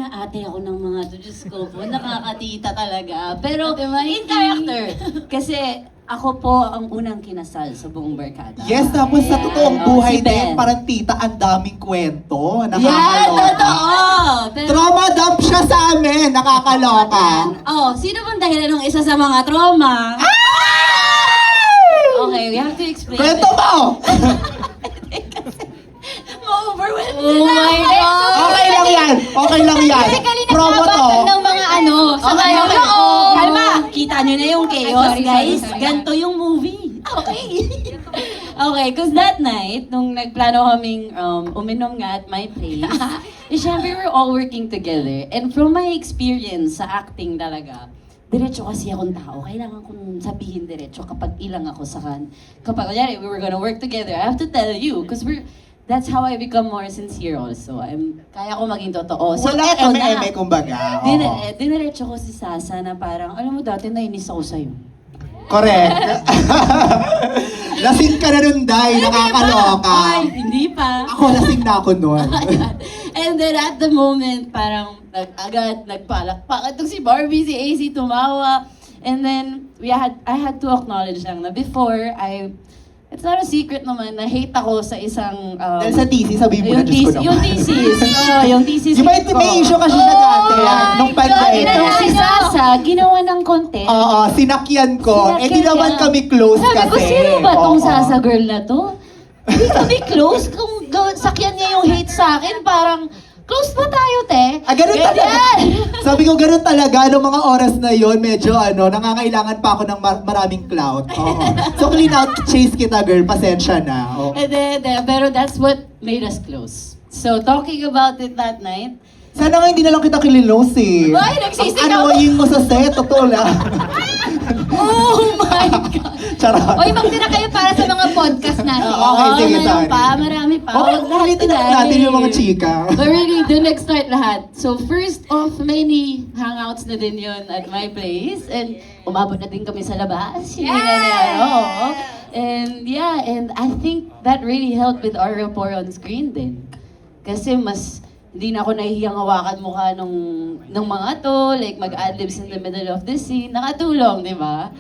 ate ako ng mga to. Diyos ko po, nakakatita talaga. Pero Ate Mikey. in character, kasi ako po ang unang kinasal sa buong barkada. Yes, tapos sa totoong Oh, buhay si din, Ben. parang tita, ang daming kwento. Yan, Nakakaloka. totoo! Pero, Trauma dump siya sa amin. Nakakaloka. oh, sino bang dahilan ng isa sa mga trauma? Okay, we have to explain Kwento this. mo! Ma-overwhelm Oh sila. my God! Okay lang yan. Okay lang yan. Basically, Promo to. nagbabatan ng mga ano, sa Okay, mga okay. loob. Kalma! Kita nyo na yung chaos, Sorry, guys. sorry. Ganto yung movie. Okay. Okay, cause that night, nung nagplano kaming uminom nga at my place, syempre we're all working together. And from my experience sa acting talaga, diretso kasi akong tao. Kailangan kong sabihin diretso kapag ilang ako sa kapag kunyari, we were gonna work together, I have to tell you. Cause that's how I become more sincere also. Kaya ko maging totoo. So, Wala eto na. eme-eme, kumbaga. Oo. Diniretso ko si Sasa na parang, alam mo dati nainis ako sa'yo. Correct. Lasing ka na nun, Day. Nakakaloka. Ay, hindi pa. Ako, lasing na ako nun. And then at the moment, parang agad nagpalakpak itong si Barbie, si AC tumawa. And then I had to acknowledge lang na before it's not a secret naman na hate ako sa isang Dahil sa thesis, sabihin mo na, yung Diyos ko naman. yung thesis. Yung thesis. Di ba may issue kasi siya dati? Nung pandemic. Itong si Sasa, ginawa ng content. Oo, sinakyan ko. Sinakyan Eh, di naman niya. kami close Sabi kasi. ko, sino ba tong Oo. Sasa girl na to? Hindi kami close. Kung sakyan niya yung hate sa akin, parang, close pa tayo, te. Ganun talaga. Ganyan. Sabi ko, ganun talaga. Noong mga oras na yon medyo nangangailangan pa ako ng maraming clout. Oo. So, clean out, chase kita, girl. Pasensya na. Oo. And then, pero that's what made us close. So, talking about it that night, Sana nga hindi na lang kita kilinos eh. Ay, nagsisigaw. Ang annoying mo sa set, totoo lang. oh my God! Charot. Oy, magtira kayo para sa mga podcast natin. Okay, sige, meron sorry. pa, marami pa. Okay, Huwag lahat ulitin na natin yung mga chika. But really, dun nag-start lahat. So first of many hangouts na din yun at my place. And umabot na din kami sa labas. Hindi na oo. And yeah, and I think that really helped with our rapport on screen din. Kasi hindi na ako nahihiyang hawakan mukha nung mga to, like mag-adlibs in the middle of the scene. Nakatulong, di ba?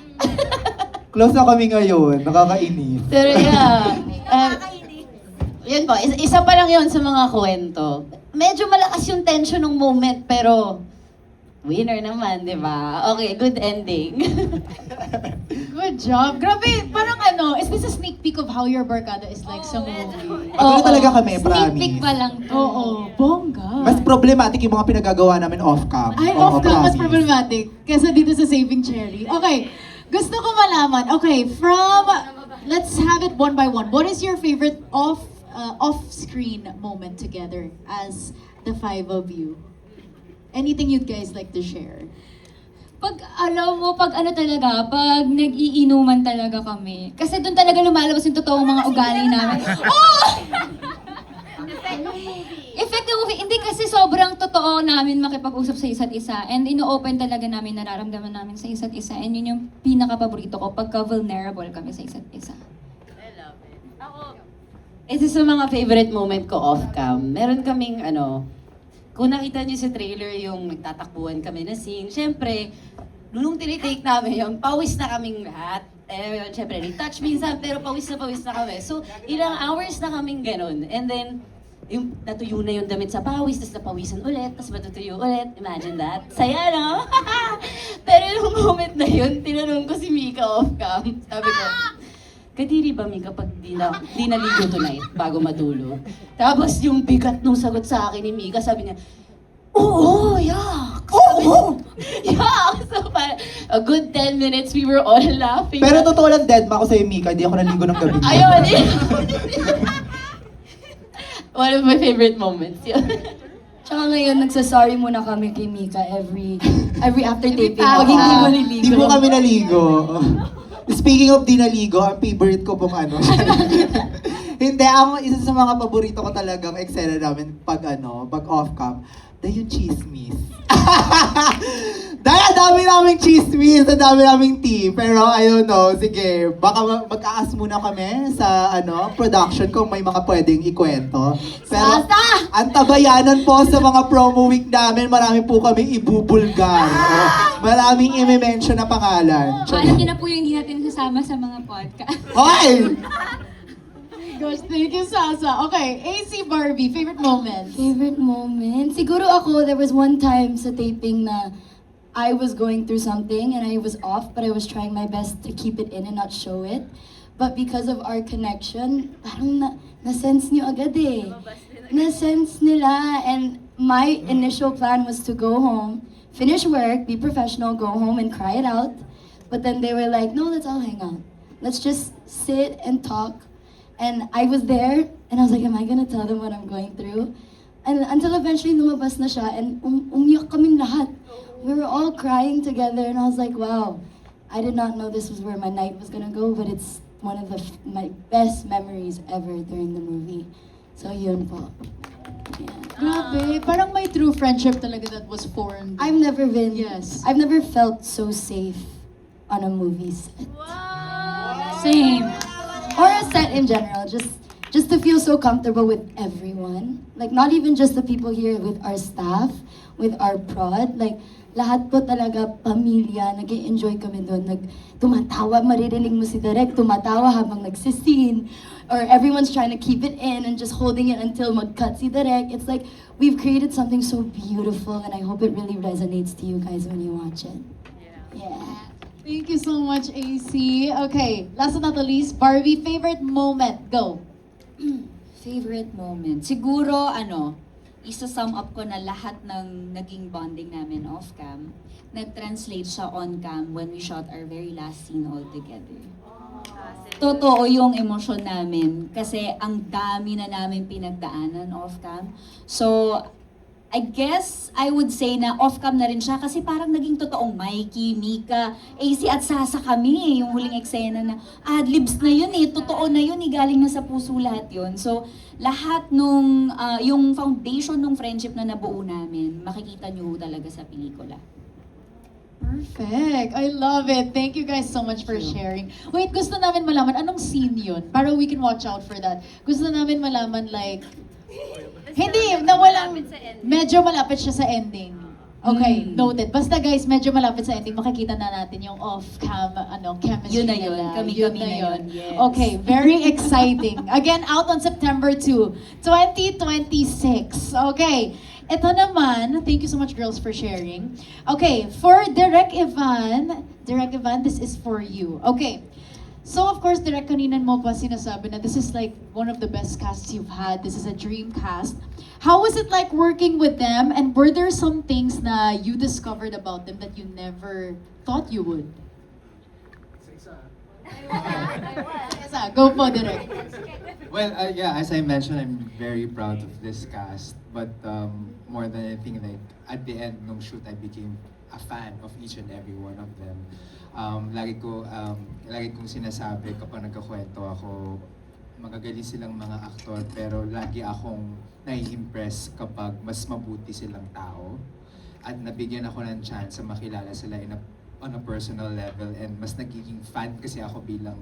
Close na kami ngayon. Nakakainis. Pero yeah, yun po, isa pa lang yun sa mga kwento. Medyo malakas yung tension ng moment, pero winner naman, di ba? Okay, good ending. Good job. Grabe, parang is this a sneak peek of how your barkada is like sa movie? Ano talaga kami, Sneak promise. peek pa lang to. Oo, bongga. Mas problematic yung mga pinagagawa namin off-cam. Ay, Oo, off-cam, mas promise. problematic. Kesa dito sa Saving Cherry. Okay, gusto ko malaman. Okay, let's have it one by one. What is your favorite off-screen moment together as the five of you? Anything you'd guys like to share? Pag nag-iinuman talaga kami. Kasi doon talaga lumalabas yung totoong mga ugali namin. Oh! Effective movie. Hindi kasi sobrang totoo namin makipag-usap sa isa't isa. And ino-open talaga namin nararamdaman namin sa isa't isa. And yun yung pinaka-paborito ko pagka vulnerable kami sa isa't isa. Ito sa mga favorite moment ko off-cam. Meron kaming kung nakita niyo sa trailer yung nagtatakbuhan kami na scene, syempre, nung tinitake namin yung pawis na kaming lahat. Syempre, retouch minsan, pero pawis na kami. So, ilang hours na kaming ganun. And then, yung natuyo na yung damit sa pawis, tapos napawisan ulit, tapos matutuyo ulit. Imagine that. Saya, no? Pero yung moment na yun, tinanong ko si Mika off-cam. Sabi ko, kadiri ba, Mika, pag di naligo tonight bago matulog? Tapos yung bigat nung sagot sa akin ni Mika, sabi niya, oo, yak! Oo! Yak! So, a good 10 minutes, we were all laughing. Pero totoo lang, dead ma ako sa'yo, Mika. Hindi ako naligo ng gabi. Ayun! One of my favorite moments, yun. Tsaka ngayon, nagsasorry muna kami kay Mika every after taping. tama. Pag hindi mo niligo. Di mo kami naligo. Speaking of di naligo, ang favorite ko pong Hindi, ang isa sa mga paborito ko talagang eksena namin pag pag off-cam, dahil yung chismis. Dahil ang dami naming chismis, ang dami naming tea. Pero I don't know, sige, baka mag-aas muna kami sa production kung may mga pwedeng ikwento. Pero ang tabayanan po sa mga promo week namin, marami po kami ibubulgar. Maraming i-mention na pangalan. Alam niyo na po yung hindi natin sasama sa mga podcast. Hoy! Gosh, thank you, Sasa. Okay, AC Barbie, favorite moment. Favorite moment? Siguro ako, there was one time sa taping na I was going through something and I was off, but I was trying my best to keep it in and not show it. But because of our connection, parang na-sense niyo agad eh. Na-sense nila, and my initial plan was to go home, finish work, be professional, go home and cry it out. But then they were like, no, let's all hang out. Let's just sit and talk. And I was there, and I was like, am I gonna tell them what I'm going through? And until eventually lumabas na siya, and umiyak kaming lahat. We were all crying together, and I was like, wow, I did not know this was where my night was gonna go, but it's one of my best memories ever during the movie. So yun po. Yeah. Grabe, parang may true friendship talaga that was formed. I've never been, Yes. I've never felt so safe on a movie set. Same. Or a set in general, just to feel so comfortable with everyone. Like, not even just the people here, with our staff, with our prod. Like, lahat po talaga pamilya, nag-enjoy kami doon. Tumatawa, maririnig mo si Direk, tumatawa habang nagsiscene. Or everyone's trying to keep it in and just holding it until mag-cut si Direk. It's like, we've created something so beautiful, and I hope it really resonates to you guys when you watch it. Yeah. Thank you so much, AC. Okay, last but not the least, Barbie, favorite moment. Go. Favorite moment? Siguro, isa-sum up ko na lahat ng naging bonding namin off-cam, nag-translate siya on-cam when we shot our very last scene all together. Totoo yung emosyon namin kasi ang dami na namin pinagdaanan off-cam. So, I guess I would say na off-cam na rin siya kasi parang naging totoong Mikey, Mika, AC at Sasa kami yung huling eksena na adlibs na yun totoo na yun galing na sa puso lahat yun. So lahat nung, yung foundation ng friendship na nabuo namin, makikita nyo talaga sa pelikula. Perfect. I love it. Thank you guys so much for sharing. Wait, gusto namin malaman, anong scene yun? Para we can watch out for that. Gusto namin malaman like, hindi, na walang, medyo malapit siya sa ending. Okay, noted. Basta guys, medyo malapit sa ending, makikita na natin yung off-cam, chemistry Yun na yun. nila. Kami-kami na yun. Yes. Okay, very exciting. Again, out on September 2, 2026. Okay, ito naman, thank you so much girls for sharing. Okay, for Direk Ivan, this is for you. Okay, so of course, Direk, kanina mo pa sinasabi na this is like one of the best casts you've had. This is a dream cast. How was it like working with them? And were there some things na you discovered about them that you never thought you would? Isa, go po, Direk. Well, yeah, as I mentioned, I'm very proud of this cast. But more than anything, like at the end ng shoot, I became a fan of each and every one of them. Lagi kong sinasabi kapag nagkakwento ako, magagaling silang mga aktor, pero lagi akong nai-impress kapag mas mabuti silang tao. At nabigyan ako ng chance na makilala sila on a personal level, and mas nagiging fan kasi ako bilang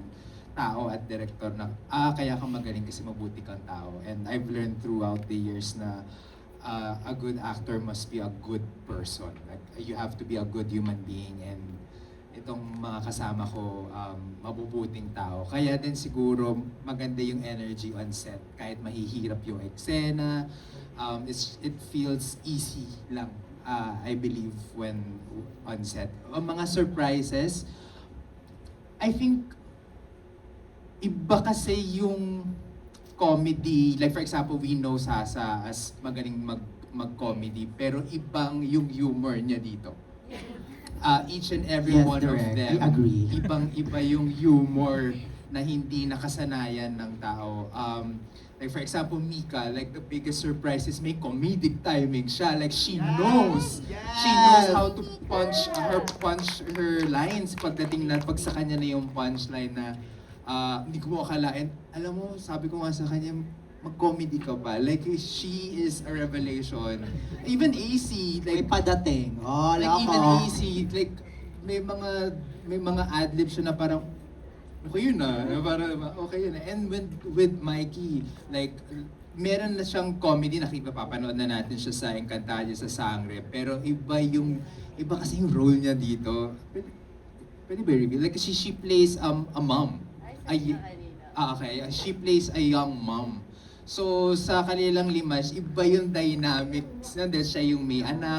tao at director na, kaya kang magaling kasi mabuti kang tao. And I've learned throughout the years na a good actor must be a good person. Like, you have to be a good human being, and itong mga kasama ko, mabubuting tao. Kaya din siguro maganda yung energy on set. Kahit mahihirap yung eksena, it feels easy lang, I believe, when on set. Ang mga surprises, I think, iba kasi yung comedy. Like for example, we know Sasa as magaling mag-comedy, pero ibang yung humor niya dito. Each and every Yes, one correct. of them, We agree. ibang-iba yung humor na hindi nakasanayan ng tao. Like for example, Mika, like the biggest surprise is may comedic timing siya. Like she knows. She knows how to punch her lines pagdating na pag sa kanya na yung punchline na hindi ko mo akalain. Alam mo, sabi ko nga sa kanya, mag-comedy ka ba? Like, she is a revelation. Even AC, May like, padating. Oh, like lako. even AC, like, may mga ad-libs siya na parang, okay yun na, parang, okay yun na. And with Mikey, like, meron na siyang comedy, papanood na natin siya sa Encantadia, sa Sangre, pero iba kasi yung role niya dito. Pwede ba reveal? Like, she plays a mom. Okay. She plays a young mom. So, sa kanilang limas, iba yung dynamics. Siya yung may anak,